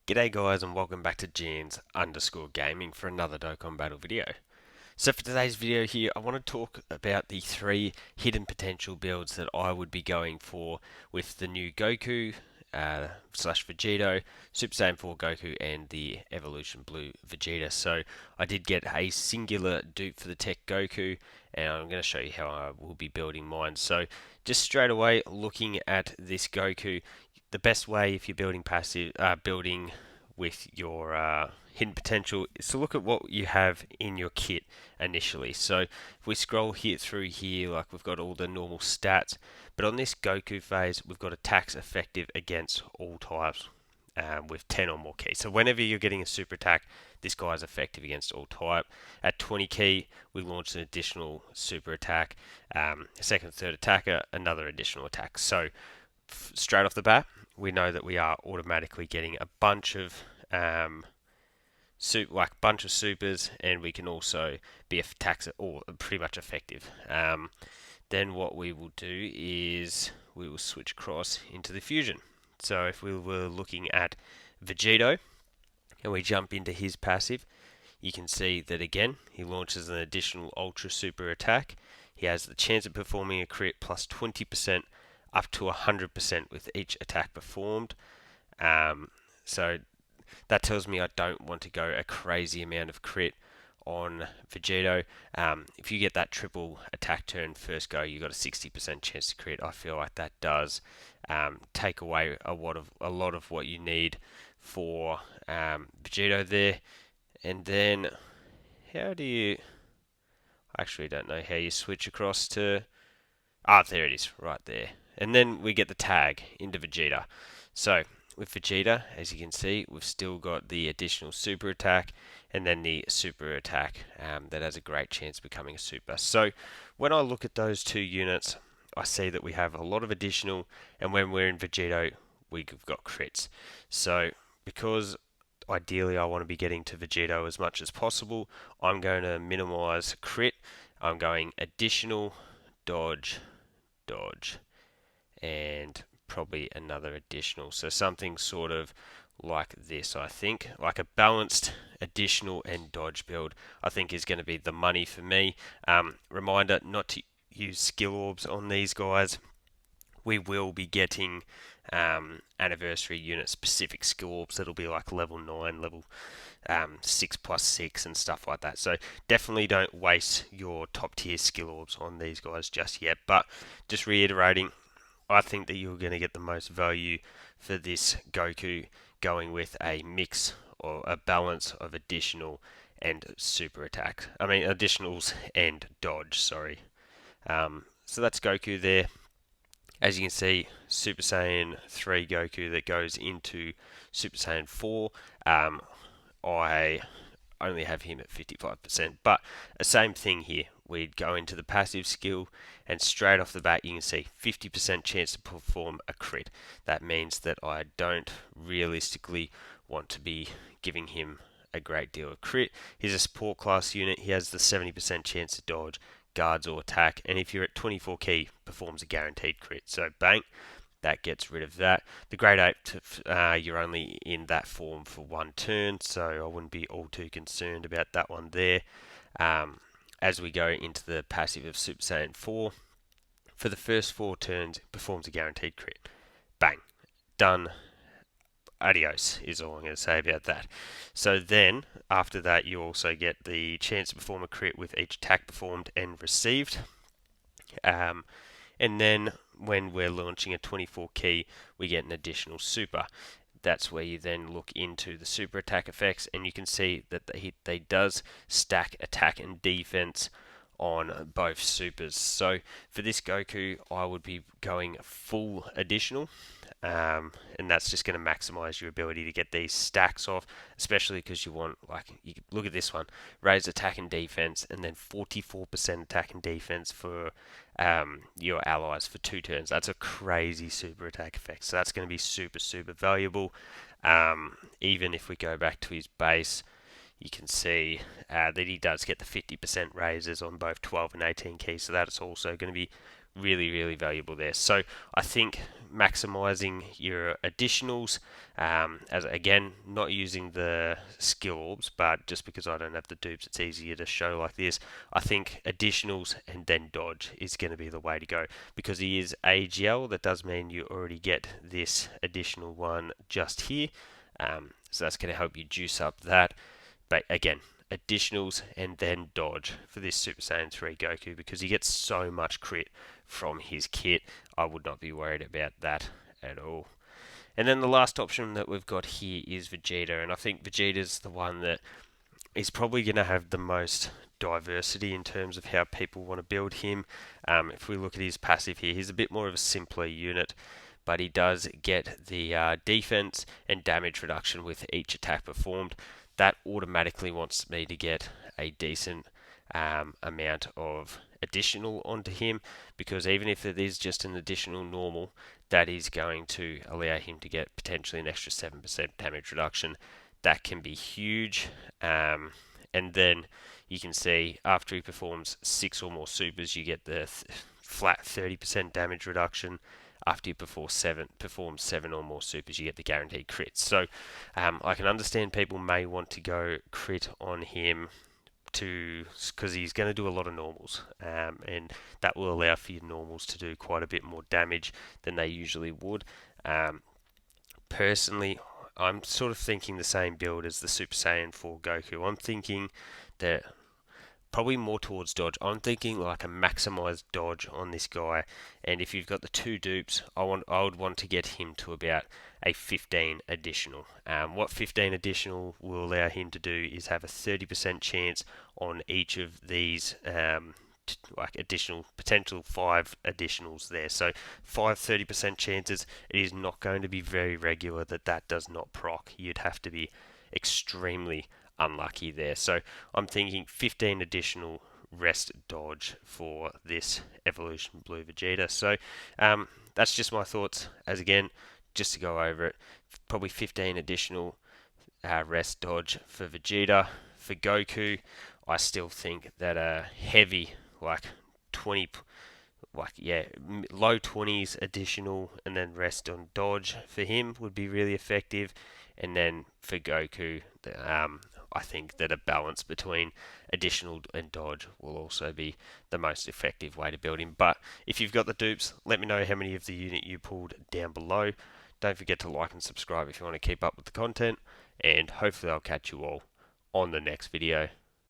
G'day guys and welcome back to Jeans_Gaming for another Dokkan Battle video. So for today's video here, I want to talk about the 3 hidden potential builds that I would be going for with the new Goku slash Vegito, Super Saiyan 4 Goku and the Evolution Blue Vegeta. So I did get a singular dupe for the TEQ Goku and I'm going to show you how I will be building mine. So just straight away looking at this Goku, the best way if you're building building with your hidden potential is to look at what you have in your kit initially. So if we scroll here through here, like we've got all the normal stats, but on this Goku phase, we've got attacks effective against all types with 10 or more keys. So whenever you're getting a super attack, this guy is effective against all type. At 20 key, we launched an additional super attack. Second, third attacker, another additional attack. So straight off the bat, we know that we are automatically getting a bunch of supers, and we can also be attacks or pretty much effective. Then what we will do is we will switch across into the fusion. So if we were looking at Vegito and we jump into his passive, you can see that again he launches an additional ultra super attack. He has the chance of performing a crit plus 20% up to 100% with each attack performed. So that tells me I don't want to go a crazy amount of crit on Vegito. If you get that triple attack turn first go, you got a 60% chance to crit. I feel like that does take away a lot of what you need for Vegito there. And then how do you? I actually don't know how you switch across to. There it is, right there. And then we get the tag into Vegeta. So with Vegeta, as you can see, we've still got the additional super attack and then the super attack that has a great chance of becoming a super. So when I look at those two units, I see that we have a lot of additional, and when we're in Vegito, we've got crits. So because ideally I want to be getting to Vegito as much as possible, I'm going to minimize crit. I'm going additional, dodge, and probably another additional. So something sort of like this, I think, like a balanced additional and dodge build, I think is going to be the money for me. Reminder not to use skill orbs on these guys. We will be getting anniversary unit specific skill orbs that'll be like level 9, level 6+6 and stuff like that. So definitely don't waste your top tier skill orbs on these guys just yet. But just reiterating, I think that you're going to get the most value for this Goku going with a mix or a balance of additional and super attack. I mean additionals and dodge, sorry. So that's Goku there. As you can see, Super Saiyan 3 Goku that goes into Super Saiyan 4. I only have him at 55%, but the same thing here. We'd go into the passive skill, and straight off the bat you can see 50% chance to perform a crit. That means that I don't realistically want to be giving him a great deal of crit. He's a support class unit. He has the 70% chance to dodge, guards or attack, and if you're at 24 key, performs a guaranteed crit. So bang, that gets rid of that. The grade 8, you're only in that form for one turn, so I wouldn't be all too concerned about that one there. As we go into the passive of Super Saiyan 4, for the first 4 turns, it performs a guaranteed crit. Bang, done. Adios is all I'm going to say about that. So then, after that, you also get the chance to perform a crit with each attack performed and received. And then when we're launching a 24 key, we get an additional super. That's where you then look into the super attack effects, and you can see that they does stack attack and defense on both supers. So for this Goku, I would be going full additional, and that's just going to maximize your ability to get these stacks off, especially because you want, like, you look at this one, raise attack and defense, and then 44% attack and defense for your allies for 2 turns. That's a crazy super attack effect, so that's going to be super valuable. Even if we go back to his base, you can see that he does get the 50% raises on both 12 and 18 keys, so that's also going to be really, really valuable there. So I think maximizing your additionals, as again, not using the skill orbs, but just because I don't have the dupes, it's easier to show like this. I think additionals and then dodge is going to be the way to go, because he is AGL. That does mean you already get this additional one just here, so that's going to help you juice up that. But again, additionals and then dodge for this Super Saiyan 3 Goku, because he gets so much crit from his kit. I would not be worried about that at all. And then the last option that we've got here is Vegeta, and I think Vegeta's the one that is probably going to have the most diversity in terms of how people want to build him. If we look at his passive here, he's a bit more of a simpler unit, but he does get the defense and damage reduction with each attack performed. That automatically wants me to get a decent amount of additional onto him, because even if it is just an additional normal, that is going to allow him to get potentially an extra 7% damage reduction. That can be huge. And then you can see after he performs 6 or more supers, you get the flat 30% damage reduction. After you perform 7 or more supers, you get the guaranteed crits. So I can understand people may want to go crit on him because he's going to do a lot of normals, and that will allow for your normals to do quite a bit more damage than they usually would. Personally, I'm sort of thinking the same build as the Super Saiyan 4 Goku. I'm thinking that probably more towards dodge. I'm thinking like a maximized dodge on this guy, and if you've got the 2 dupes, I would want to get him to about a 15 additional. What 15 additional will allow him to do is have a 30% chance on each of these like additional potential 5 additionals there. So 5 30% chances. It is not going to be very regular that does not proc. You'd have to be extremely unlucky there. So I'm thinking 15 additional rest dodge for this Evolution Blue Vegeta. So that's just my thoughts. As again, just to go over it, probably 15 additional rest dodge for Vegeta. For Goku, I still think that a heavy like 20, low 20s additional and then rest on dodge for him would be really effective. And then for Goku, I think that a balance between additional and dodge will also be the most effective way to build him. But if you've got the dupes, let me know how many of the unit you pulled down below. Don't forget to like and subscribe if you want to keep up with the content, and hopefully I'll catch you all on the next video.